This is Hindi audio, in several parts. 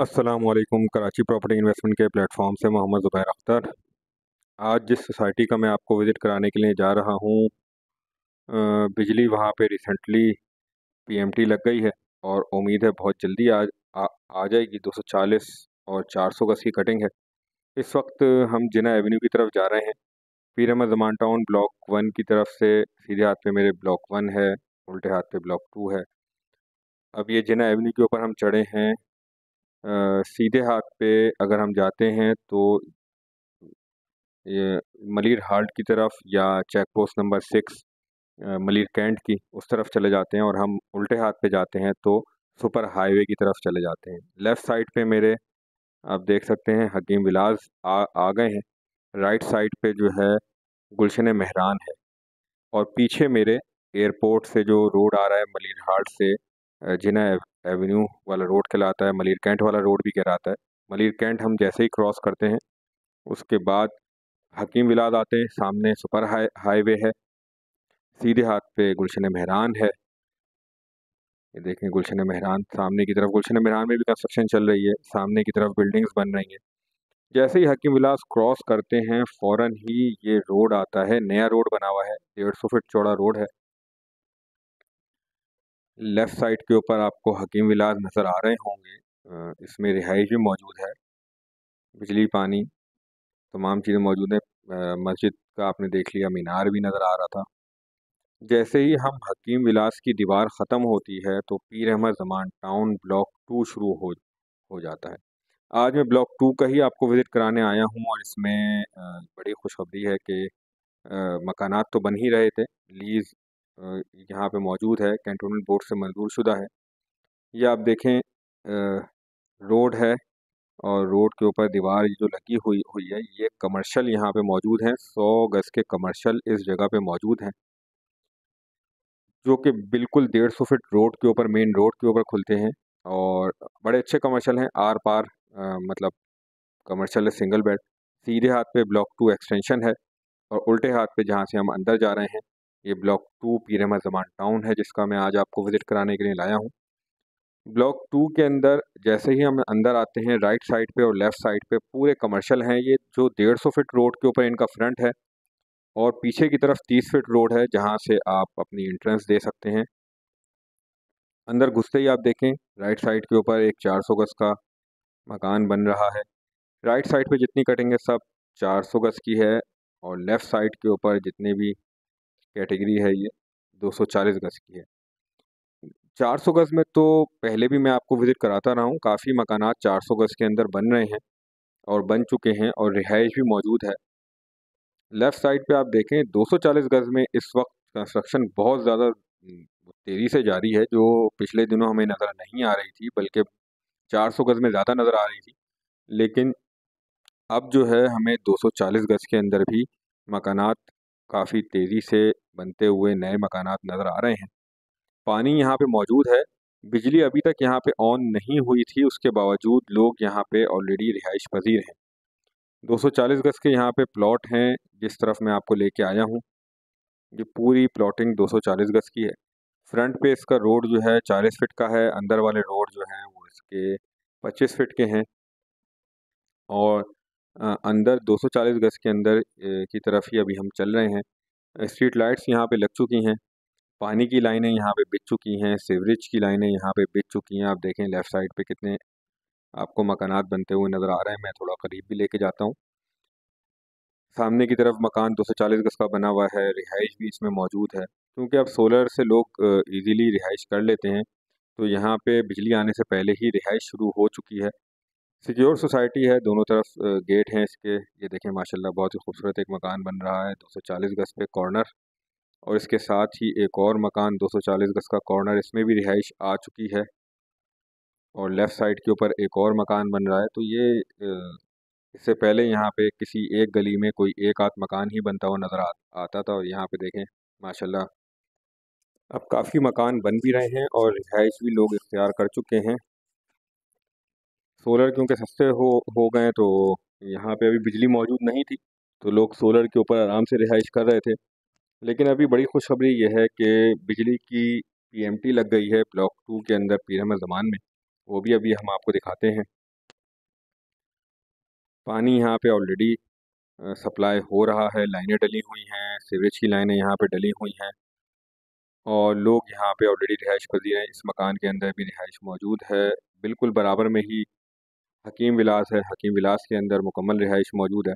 अस्सलाम वालेकुम। कराची प्रॉपर्टी इन्वेस्टमेंट के प्लेटफॉर्म से मोहम्मद ज़ुबैर अख्तर। आज जिस सोसाइटी का मैं आपको विज़िट कराने के लिए जा रहा हूँ, बिजली वहाँ पे रिसेंटली पीएमटी लग गई है और उम्मीद है बहुत जल्दी आ, आ जाएगी। 240 और 400 गज की कटिंग है। इस वक्त हम जिना एवेन्यू की तरफ जा रहे हैं। पीर अहमद ज़मान टाउन ब्लॉक 1 की तरफ से सीधे हाथ पे मेरे ब्लॉक 1 है, उल्टे हाथ पे ब्लॉक 2 है। अब ये जिना एवेन्यू के ऊपर हम चढ़े हैं। सीधे हाथ पे अगर हम जाते हैं तो ये मलिर हाल्ट की तरफ या check post number 6 Malir cantt की उस तरफ चले जाते हैं, और हम उल्टे हाथ पे जाते हैं तो सुपर हाईवे की तरफ चले जाते हैं। लेफ़्ट साइड पे मेरे आप देख सकते हैं हकीम विलास आ गए हैं। राइट साइड पे जो है गुलशन मेहरान है, और पीछे मेरे एयरपोर्ट से जो रोड आ रहा है मलिर हाल्ट से जिना एवेन्यू वाला रोड कहलाता है, मलिर कैंट वाला रोड भी कहलाता है। मलिर कैंट हम जैसे ही क्रॉस करते हैं उसके बाद हकीम विलास आते हैं, सामने सुपर हाईवे है। सीधे हाथ पे गुलशन मेहरान है। ये देखें गुलशन मेहरान सामने की तरफ। गुलशन मेहरान में भी कंस्ट्रक्शन चल रही है, सामने की तरफ बिल्डिंग्स बन रही हैं। जैसे ही हकीम विलास क्रॉस करते हैं फौरन ही ये रोड आता है, नया रोड बना हुआ है, 150 फीट चौड़ा रोड है। लेफ़्ट साइड के ऊपर आपको हकीम विलास नज़र आ रहे होंगे। इसमें रिहाइश भी मौजूद है, बिजली पानी तमाम चीज़ें मौजूद हैं। मस्जिद का आपने देख लिया, मीनार भी नज़र आ रहा था। जैसे ही हम हकीम विलास की दीवार ख़त्म होती है तो पीर अहमद ज़मान टाउन ब्लॉक 2 शुरू हो जाता है। आज मैं ब्लॉक 2 का ही आपको विज़िट कराने आया हूँ, और इसमें बड़ी खुशखबरी है कि मकानात तो बन ही रहे थे। लीज़ यहाँ पे मौजूद है, कैंटोनमेंट बोर्ड से मंजूर शुदा है। ये आप देखें रोड है, और रोड के ऊपर दीवार जो लगी हुई हुई है, ये कमर्शियल यहाँ पे मौजूद हैं। 100 गज़ के कमर्शियल इस जगह पे मौजूद हैं, जो कि बिल्कुल 150 फीट रोड के ऊपर, मेन रोड के ऊपर खुलते हैं, और बड़े अच्छे कमर्शियल हैं। आर पार मतलब कमर्शियल है, सिंगल बेड। सीधे हाथ पे ब्लॉक 2 एक्सटेंशन है, और उल्टे हाथ पे जहाँ से हम अंदर जा रहे हैं ये ब्लॉक 2 पीर अहमद ज़मान टाउन है, जिसका मैं आज आपको विज़िट कराने के लिए लाया हूँ। ब्लॉक 2 के अंदर जैसे ही हम अंदर आते हैं, राइट साइड पे और लेफ़्ट साइड पे पूरे कमर्शियल हैं। ये जो 150 फीट रोड के ऊपर इनका फ्रंट है, और पीछे की तरफ 30 फीट रोड है जहाँ से आप अपनी एंट्रेंस दे सकते हैं। अंदर घुसते ही आप देखें राइट साइड के ऊपर एक 400 गज का मकान बन रहा है। राइट साइड पे जितनी कटिंग है सब 400 गज की है, और लेफ़्ट साइड के ऊपर जितनी भी कैटेगरी है ये 240 गज की है। 400 गज में तो पहले भी मैं आपको विज़िट कराता रहा हूँ, काफ़ी मकानात 400 गज के अंदर बन रहे हैं और बन चुके हैं, और रिहाइश भी मौजूद है। लेफ़्ट साइड पे आप देखें 240 गज में इस वक्त कंस्ट्रक्शन बहुत ज़्यादा तेज़ी से जारी है, जो पिछले दिनों हमें नज़र नहीं आ रही थी, बल्कि 400 गज में ज़्यादा नज़र आ रही थी। लेकिन अब जो है हमें 240 गज के अंदर भी मकानात काफ़ी तेज़ी से बनते हुए नए मकानात नज़र आ रहे हैं। पानी यहाँ पे मौजूद है। बिजली अभी तक यहाँ पे ऑन नहीं हुई थी, उसके बावजूद लोग यहाँ पे ऑलरेडी रिहाइश पजीर हैं। 240 गज के यहाँ पे प्लॉट हैं, जिस तरफ मैं आपको लेके आया हूँ। ये पूरी प्लॉटिंग 240 गज की है। फ्रंट पे इसका रोड जो है 40 फीट का है, अंदर वाले रोड जो हैं वो इसके 25 फीट के हैं, और अंदर 240 गज के अंदर की तरफ ही अभी हम चल रहे हैं। स्ट्रीट लाइट्स यहाँ पे लग चुकी हैं, पानी की लाइनें यहाँ पे बिछ चुकी हैं, सीवरेज की लाइनें यहाँ पे बिछ चुकी हैं। आप देखें लेफ़्ट साइड पे कितने आपको मकानात बनते हुए नज़र आ रहे हैं। मैं थोड़ा करीब भी लेके जाता हूँ। सामने की तरफ मकान 240 गज का बना हुआ है, रिहाइश भी इसमें मौजूद है। क्योंकि अब सोलर से लोग ईज़िली रिहाइश कर लेते हैं, तो यहाँ पे बिजली आने से पहले ही रिहाइश शुरू हो चुकी है। सिक्योर सोसाइटी है, दोनों तरफ गेट हैं इसके। ये देखें माशाल्लाह बहुत ही खूबसूरत एक मकान बन रहा है 240 गज पे कॉर्नर, और इसके साथ ही एक और मकान 240 गज का कॉर्नर, इसमें भी रिहाइश आ चुकी है, और लेफ़्ट साइड के ऊपर एक और मकान बन रहा है। तो ये इससे पहले यहाँ पे किसी एक गली में कोई एक आध मकान ही बनता हुआ नज़र आता था, और यहाँ पे देखें माशाल्लाह अब काफ़ी मकान बन भी रहे हैं और रिहाइश भी लोग इख्तियार कर चुके हैं। सोलर क्योंकि सस्ते हो गए, तो यहाँ पे अभी बिजली मौजूद नहीं थी, तो लोग सोलर के ऊपर आराम से रिहाइश कर रहे थे। लेकिन अभी बड़ी खुशखबरी ये है कि बिजली की पीएमटी लग गई है ब्लॉक 2 के अंदर पीर अहमद ज़मान में। वो भी अभी हम आपको दिखाते हैं। पानी यहाँ पे ऑलरेडी सप्लाई हो रहा है, लाइनें डली हुई हैं, सीवरेज की लाइनें यहाँ पे डली हुई हैं और लोग यहाँ पे ऑलरेडी रिहाइश पजीर हैं। इस मकान के अंदर भी रिहाइश मौजूद है। बिल्कुल बराबर में ही हकीम विलास है, हकीम विलास के अंदर मुकम्मल रिहाइश मौजूद है।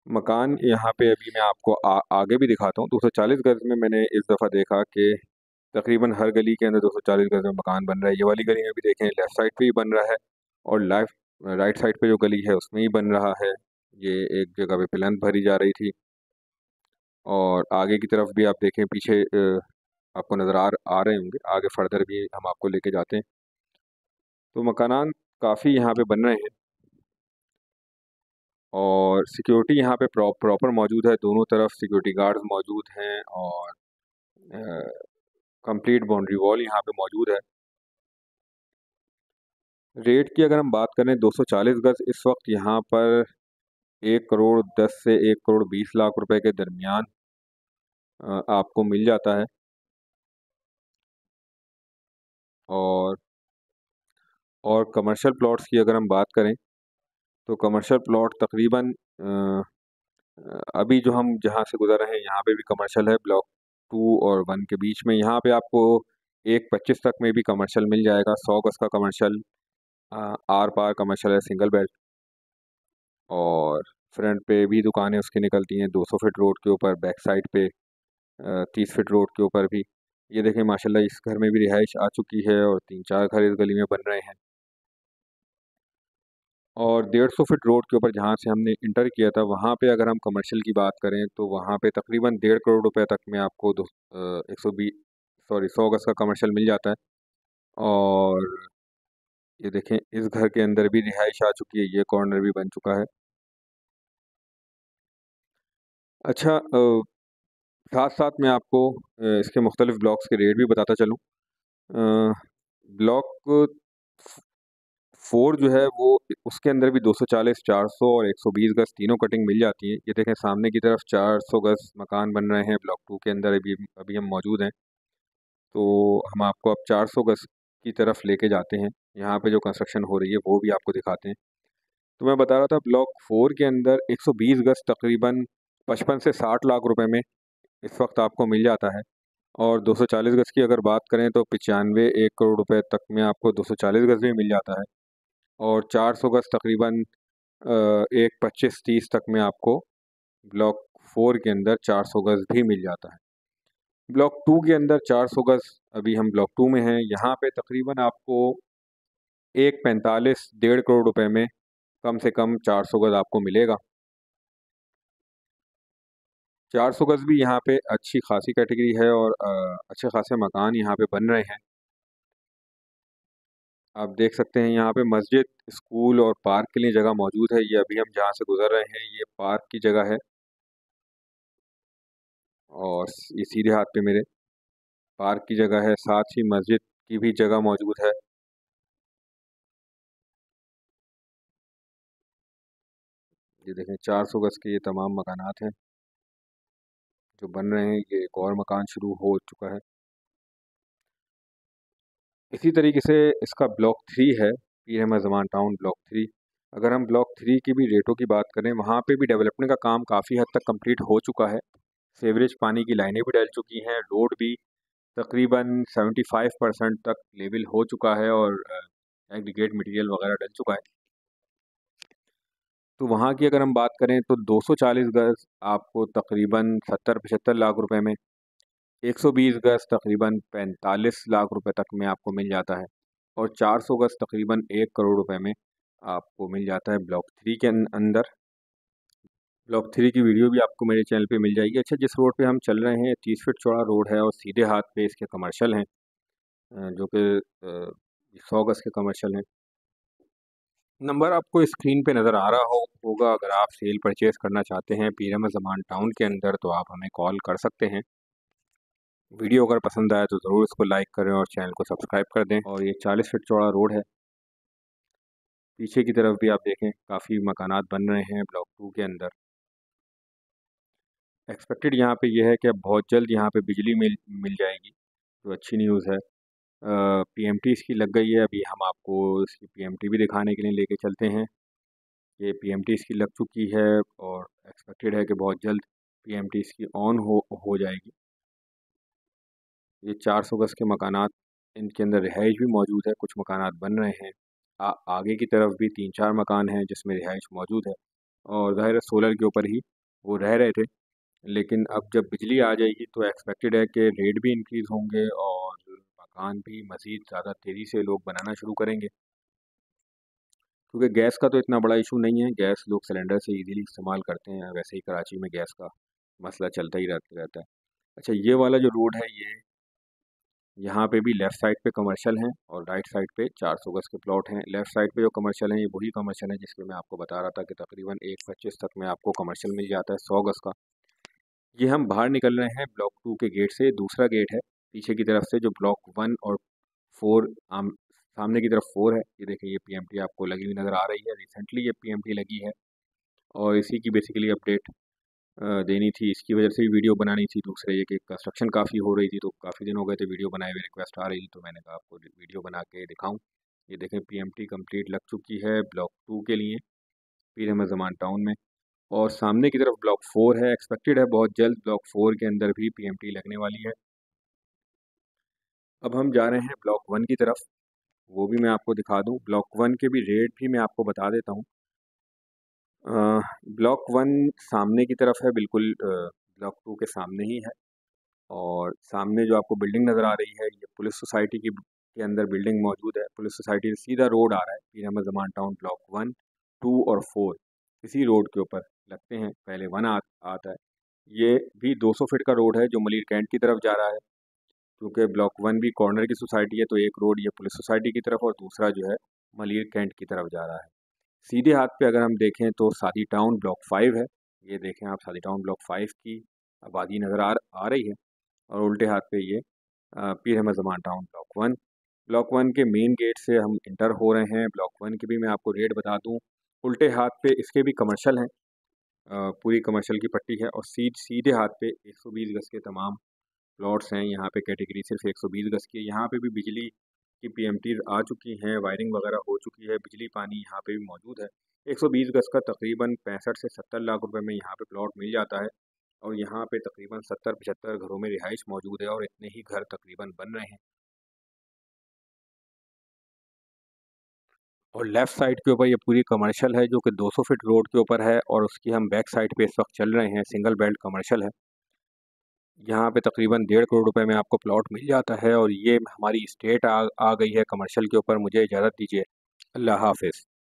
मकान यहाँ पे अभी मैं आपको आगे भी दिखाता हूँ। 240 गज में मैंने इस दफ़ा देखा कि तकरीबन हर गली के अंदर 240 गज में मकान बन रहा है। ये वाली गली में भी देखें, लेफ़्ट साइड पे ही बन रहा है और राइट साइड पे जो गली है उसमें ही बन रहा है। ये एक जगह पे प्लान भरी जा रही थी और आगे की तरफ भी आप देखें, पीछे आपको नज़र आ रहे होंगे, आगे फर्दर भी हम आपको लेके जाते हैं। तो मकानात काफ़ी यहाँ पे बन रहे हैं और सिक्योरिटी यहाँ पे प्रॉपर मौजूद है। दोनों तरफ सिक्योरिटी गार्ड्स मौजूद हैं और कंप्लीट बाउंड्री वॉल यहाँ पे मौजूद है। रेट की अगर हम बात करें, 240 गज इस वक्त यहाँ पर 1 करोड़ 10 से 1 करोड़ 20 लाख रुपए के दरमियान आपको मिल जाता है। और कमर्शियल प्लॉट्स की अगर हम बात करें तो कमर्शियल प्लॉट तकरीबन अभी जो हम जहाँ से गुजर रहे हैं यहाँ पे भी कमर्शियल है, ब्लॉक 2 और 1 के बीच में। यहाँ पे आपको 125 तक में भी कमर्शियल मिल जाएगा। 100 गज का कमर्शियल, आर पार कमर्शियल है, सिंगल बेड। और फ्रंट पे भी दुकानें उसकी निकलती हैं 200 फीट रोड के ऊपर, बैक साइड पे 30 फीट रोड के ऊपर भी। ये देखें माशाल्लाह, इस घर में भी रिहाइश आ चुकी है और 3-4 घर इस गली में बन रहे हैं। और 150 फीट रोड के ऊपर जहाँ से हमने इंटर किया था, वहाँ पे अगर हम कमर्शियल की बात करें तो वहाँ पे तकरीबन 1.5 करोड़ रुपए तक में आपको 100 गज का कमर्शियल मिल जाता है। और ये देखें, इस घर के अंदर भी रिहाइश आ चुकी है, ये कॉर्नर भी बन चुका है। अच्छा, साथ साथ मैं आपको इसके मुख्तलिफ ब्लॉक्स के रेट भी बताता चलूँ। ब्लॉक 4 जो है वो, उसके अंदर भी 240, 400 और 120 गज तीनों कटिंग मिल जाती है। ये देखें, सामने की तरफ 400 गज मकान बन रहे हैं ब्लॉक 2 के अंदर। अभी अभी हम मौजूद हैं, तो हम आपको अब 400 गज की तरफ लेके जाते हैं। यहाँ पे जो कंस्ट्रक्शन हो रही है वो भी आपको दिखाते हैं। तो मैं बता रहा था, ब्लॉक 4 के अंदर 120 गज तकरीबन 55 से 60 लाख रुपए में इस वक्त आपको मिल जाता है। और 240 गज की अगर बात करें तो 95 1 करोड़ रुपए तक में आपको 240 गज भी मिल जाता है। और 400 गज तकरीबन 1 25 30 तक में आपको ब्लॉक 4 के अंदर 400 गज भी मिल जाता है। ब्लॉक 2 के अंदर 400 गज, अभी हम ब्लॉक 2 में हैं, यहाँ पे तकरीबन आपको 1 45 1.5 करोड़ रुपए में कम से कम 400 गज आपको मिलेगा। 400 गज भी यहाँ पे अच्छी खासी कैटेगरी है और अच्छे खासे मकान यहाँ पे बन रहे हैं। आप देख सकते हैं यहाँ पे मस्जिद, स्कूल और पार्क के लिए जगह मौजूद है। ये अभी हम जहाँ से गुजर रहे हैं, ये पार्क की जगह है और ये सीधे हाथ पे मेरे पार्क की जगह है, साथ ही मस्जिद की भी जगह मौजूद है। ये देखें, 400 गज के ये तमाम मकानात हैं जो बन रहे हैं। ये एक और मकान शुरू हो चुका है। इसी तरीके से इसका ब्लॉक 3 है, पीर अहमद ज़मान टाउन ब्लॉक 3। अगर हम ब्लॉक 3 की भी रेटों की बात करें, वहाँ पे भी डेवलपमेंट का काम काफ़ी हद तक कंप्लीट हो चुका है। सीवरेज पानी की लाइनें भी डल चुकी हैं, रोड भी तकरीबन 75% तक लेवल हो चुका है और एग्रीगेट मटेरियल वगैरह डल चुका है। तो वहाँ की अगर हम बात करें तो 240 गज आपको तकरीबन 70-75 लाख रुपए में, 120 गज तकरीबन 45 लाख रुपए तक में आपको मिल जाता है और 400 गज तकरीबन 1 करोड़ रुपए में आपको मिल जाता है ब्लॉक 3 के अंदर। ब्लॉक 3 की वीडियो भी आपको मेरे चैनल पे मिल जाएगी। अच्छा, जिस रोड पे हम चल रहे हैं 30 फीट चौड़ा रोड है और सीधे हाथ पे इसके कमर्शियल हैं, जो कि 100 गज के कमर्शियल हैं। नंबर आपको स्क्रीन पे नज़र आ रहा होगा। अगर आप सेल परचेज़ करना चाहते हैं पीर अहमद ज़मान टाउन के अंदर, तो आप हमें कॉल कर सकते हैं। वीडियो अगर पसंद आए तो ज़रूर इसको लाइक करें और चैनल को सब्सक्राइब कर दें। और ये 40 फीट चौड़ा रोड है। पीछे की तरफ भी आप देखें, काफ़ी मकानात बन रहे हैं ब्लॉक 2 के अंदर। एक्सपेक्टेड यहाँ पे ये है कि अब बहुत जल्द यहाँ पे बिजली मिल जाएगी, तो अच्छी न्यूज़ है। पीएमटी इसकी लग गई है। अभी हम आपको इसकी पीएमटी भी दिखाने के लिए लेके चलते हैं। ये पीएमटी इसकी लग चुकी है और एक्सपेक्टेड है कि बहुत जल्द पीएमटी इसकी ऑन हो जाएगी। ये 400 गज़ के मकानात, इनके अंदर रिहाइश भी मौजूद है, कुछ मकानात बन रहे हैं। आगे की तरफ भी 3-4 मकान हैं जिसमें रिहाइश मौजूद है और ज़ाहिर है सोलर के ऊपर ही वो रह रहे थे। लेकिन अब जब बिजली आ जाएगी तो एक्सपेक्टेड है कि रेट भी इंक्रीज़ होंगे और मकान भी मज़ीद ज़्यादा तेज़ी से लोग बनाना शुरू करेंगे। क्योंकि गैस का तो इतना बड़ा इशू नहीं है, गैस लोग सिलेंडर से ईज़िली इस्तेमाल करते हैं, वैसे ही कराची में गैस का मसला चलता ही रहता है। अच्छा, ये वाला जो रोड है ये यहाँ पे भी लेफ़्ट साइड पे कमर्शियल हैं और राइट साइड पे 400 गज़ के प्लॉट हैं। लेफ़्ट साइड पे जो कमर्शियल हैं ये वही कमर्शियल हैं जिसपे मैं आपको बता रहा था कि तकरीबन 1.25 तक में आपको कमर्शियल मिल जाता है 100 गज़ का। ये हम बाहर निकल रहे हैं ब्लॉक 2 के गेट से, दूसरा गेट है पीछे की तरफ से जो ब्लॉक 1 और 4 सामने की तरफ 4 है। ये देखिए ये पीएमटी आपको लगी हुई नज़र आ रही है, रिसेंटली ये पीएमटी लगी है और इसी की बेसिकली अपडेट देनी थी, इसकी वजह से भी वीडियो बनानी थी। दूसरे ये कि कंस्ट्रक्शन काफ़ी हो रही थी तो काफ़ी दिन हो गए थे वीडियो बनाए हुए, रिक्वेस्ट आ रही थी तो मैंने कहा आपको वीडियो बना के दिखाऊं। ये देखें पीएमटी कंप्लीट लग चुकी है ब्लॉक 2 के लिए पीर अहमद ज़मान टाउन में और सामने की तरफ ब्लॉक 4 है। एक्सपेक्टेड है बहुत जल्द ब्लॉक 4 के अंदर भी पीएमटी लगने वाली है। अब हम जा रहे हैं ब्लॉक 1 की तरफ, वो भी मैं आपको दिखा दूं। ब्लॉक 1 के भी रेट भी मैं आपको बता देता हूँ। ब्लॉक 1 सामने की तरफ है, बिल्कुल ब्लॉक 2 के सामने ही है और सामने जो आपको बिल्डिंग नज़र आ रही है ये पुलिस सोसाइटी की के अंदर बिल्डिंग मौजूद है। पुलिस सोसाइटी से सीधा रोड आ रहा है पीर अहमद ज़मान टाउन ब्लॉक 1, 2 और 4 इसी रोड के ऊपर लगते हैं। पहले 1 आता है। ये भी 200 फीट का रोड है जो मलिर कैंट की तरफ जा रहा है। क्योंकि ब्लॉक 1 भी कॉर्नर की सोसाइटी है तो एक रोड ये पुलिस सोसाइटी की तरफ और दूसरा जो है मलिर कैंट की तरफ जा रहा है। सीधे हाथ पे अगर हम देखें तो सादी टाउन ब्लॉक 5 है। ये देखें आप सादी टाउन ब्लॉक 5 की आबादी नज़र आ रही है और उल्टे हाथ पे ये पीर अहमद ज़मान टाउन ब्लॉक 1। ब्लॉक 1 के मेन गेट से हम इंटर हो रहे हैं। ब्लॉक 1 के भी मैं आपको रेट बता दूं, उल्टे हाथ पे इसके भी कमर्शियल हैं, पूरी कमर्शियल की पट्टी है और सीधे हाथ पे 120 गज़ के तमाम प्लॉट्स हैं। यहाँ पे कैटेगरी सिर्फ 120 गज़ की है। यहाँ पे भी बिजली की पीएमटीज़ आ चुकी हैं, वायरिंग वगैरह हो चुकी है, बिजली पानी यहाँ पे भी मौजूद है। 120 गज़ का तकरीबन 65 से 70 लाख रुपए में यहाँ पे प्लॉट मिल जाता है और यहाँ पे तकरीबन 70-75 घरों में रिहाइश मौजूद है और इतने ही घर तकरीबन बन रहे हैं। और लेफ़्ट साइड के ऊपर ये पूरी कमर्शियल है जो कि 200 फीट रोड के ऊपर है और उसकी हम बैक साइड पे इस वक्त चल रहे हैं, सिंगल बेल्ट कमर्शियल है। यहाँ पे तकरीबन 1.5 करोड़ रुपए में आपको प्लॉट मिल जाता है और ये हमारी स्टेट आ गई है कमर्शियल के ऊपर। मुझे इजाज़त दीजिए। अल्लाह हाफ़िज़।